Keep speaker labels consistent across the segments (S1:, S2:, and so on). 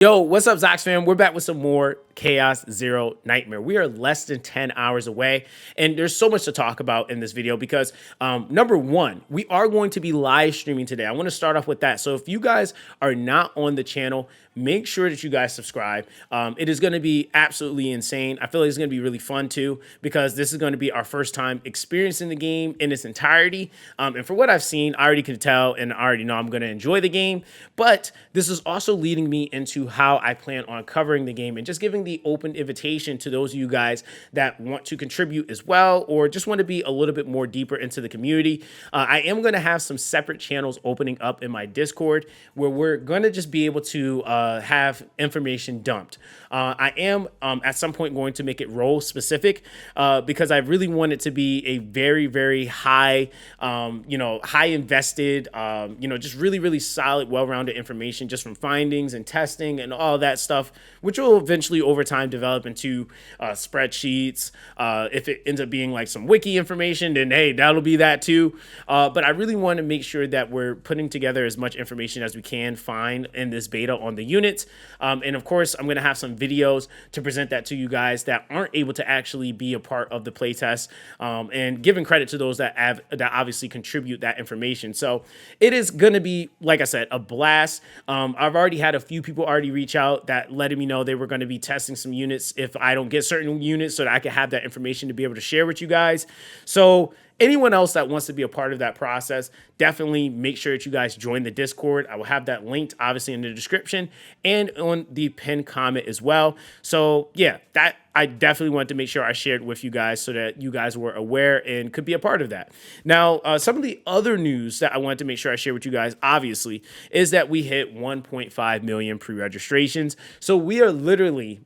S1: Yo, what's up, Zox fam? We're back with some more Chaos Zero Nightmare. We are less than 10 hours away, and there's so much to talk about in this video because, number one, we are going to be live streaming today. I want to start off with that. So if you guys are not on the channel, make sure that you guys subscribe. It is going to be absolutely insane. I feel like it's going to be really fun too because this is going to be our first time experiencing the game in its entirety. And for what I've seen, I already can tell and I already know I'm going to enjoy the game. But this is also leading me into how I plan on covering the game and just giving the open invitation to those of you guys that want to contribute as well or just want to be a little bit more deeper into the community. I am going to have some separate channels opening up in my Discord where we're going to just be able to have information dumped. I am at some point going to make it role specific because I really want it to be a very, very high, high invested, just really, really solid, well-rounded information just from findings and testing and all that stuff, which will eventually over time develop into spreadsheets. If it ends up being like some wiki information, then hey, that'll be that too. But I really want to make sure that we're putting together as much information as we can find in this beta on the units. And of course, I'm going to have some videos to present that to you guys that aren't able to actually be a part of the playtest, and giving credit to those that obviously contribute that information. So it is going to be, like I said, a blast. I've already had a few people already reach out that letting me know they were going to be testing some units if I don't get certain units so that I can have that information to be able to share with you guys. So anyone else that wants to be a part of that process, definitely make sure that you guys join the Discord. I will have that linked obviously in the description and on the pinned comment as well. So yeah, that I definitely wanted to make sure I shared with you guys so that you guys were aware and could be a part of that. Now, some of the other news that I wanted to make sure I share with you guys, obviously, is that we hit 1.5 million pre-registrations. So we are literally,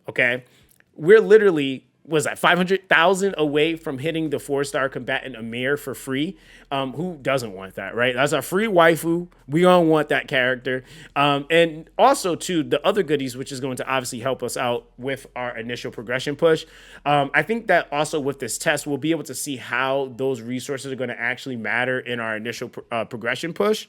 S1: was that 500,000 away from hitting the 4-star combatant Amir for free? Who doesn't want that, right? That's a free waifu. We don't want that character. And also, too, the other goodies, which is going to obviously help us out with our initial progression push. I think that also with this test, we'll be able to see how those resources are going to actually matter in our initial progression push.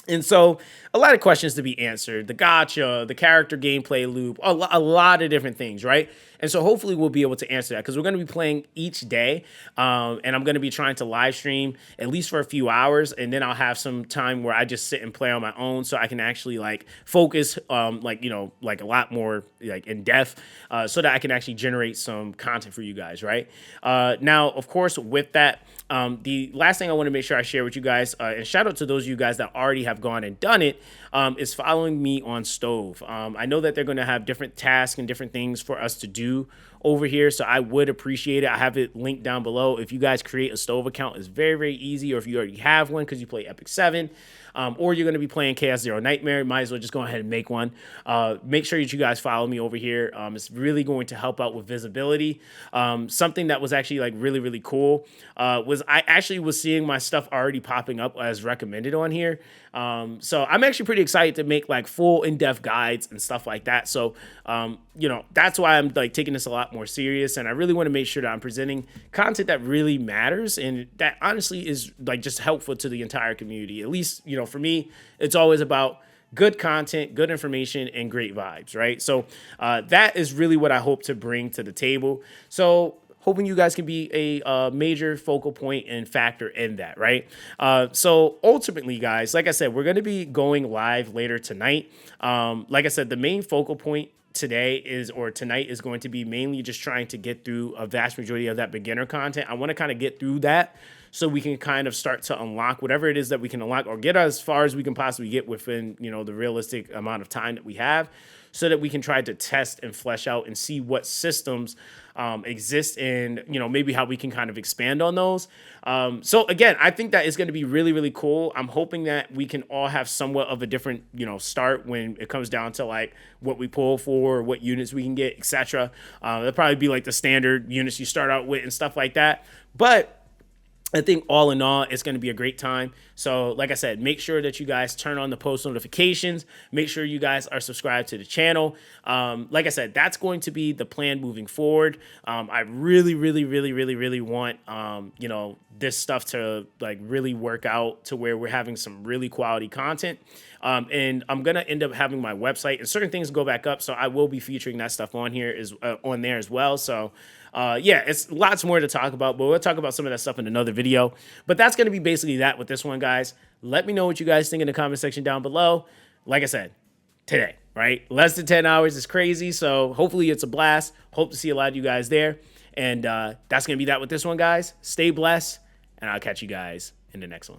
S1: And so a lot of questions to be answered, the gotcha, the character gameplay loop, a lot of different things, right? And so hopefully we'll be able to answer that because we're going to be playing each day. And I'm going to be trying to live stream at least for a few hours. And then I'll have some time where I just sit and play on my own so I can actually like focus, like a lot more like in depth, so that I can actually generate some content for you guys, right? Now, of course, with that, the last thing I want to make sure I share with you guys, and shout out to those of you guys that already have gone and done it, is following me on Stove. I know that they're going to have different tasks and different things for us to do over here, so I would appreciate it. I have it linked down below. If you guys create a Stove account, it's very, very easy, or if you already have one because you play Epic 7, or you're going to be playing Chaos Zero Nightmare, might as well just go ahead and make one. Make sure that you guys follow me over here. It's really going to help out with visibility. Something that was actually like really, really cool was I actually was seeing my stuff already popping up as recommended on here. So I'm actually pretty excited to make like full in-depth guides and stuff like that. So, that's why I'm like taking this a lot more serious. And I really want to make sure that I'm presenting content that really matters and that honestly is like just helpful to the entire community. At least, for me, it's always about good content, good information, and great vibes, right? So that is really what I hope to bring to the table. So hoping you guys can be a major focal point and factor in that, right? So ultimately, guys, like I said, we're going to be going live later tonight. Like I said, the main focal point tonight is going to be mainly just trying to get through a vast majority of that beginner content. I want to kind of get through that so we can kind of start to unlock whatever it is that we can unlock or get as far as we can possibly get within, the realistic amount of time that we have, so that we can try to test and flesh out and see what systems exist and, maybe how we can kind of expand on those. So again, I think that is going to be really, really cool. I'm hoping that we can all have somewhat of a different, start when it comes down to like what we pull for, what units we can get, etc. That'll probably be like the standard units you start out with and stuff like that. But I think all in all, it's going to be a great time. So like I said, make sure that you guys turn on the post notifications. Make sure you guys are subscribed to the channel. Like I said, that's going to be the plan moving forward. I really, really, really, really, really want, this stuff to like really work out to where we're having some really quality content. And I'm gonna end up having my website and certain things go back up, so I will be featuring that stuff on here is on there as well. So yeah, it's lots more to talk about, but we'll talk about some of that stuff in another video. But that's gonna be basically that with this one, guys. Let me know what you guys think in the comment section down below. Like I said, today, right? Less than 10 hours is crazy, so hopefully it's a blast. Hope to see a lot of you guys there. And that's gonna be that with this one, guys. Stay blessed, and I'll catch you guys in the next one.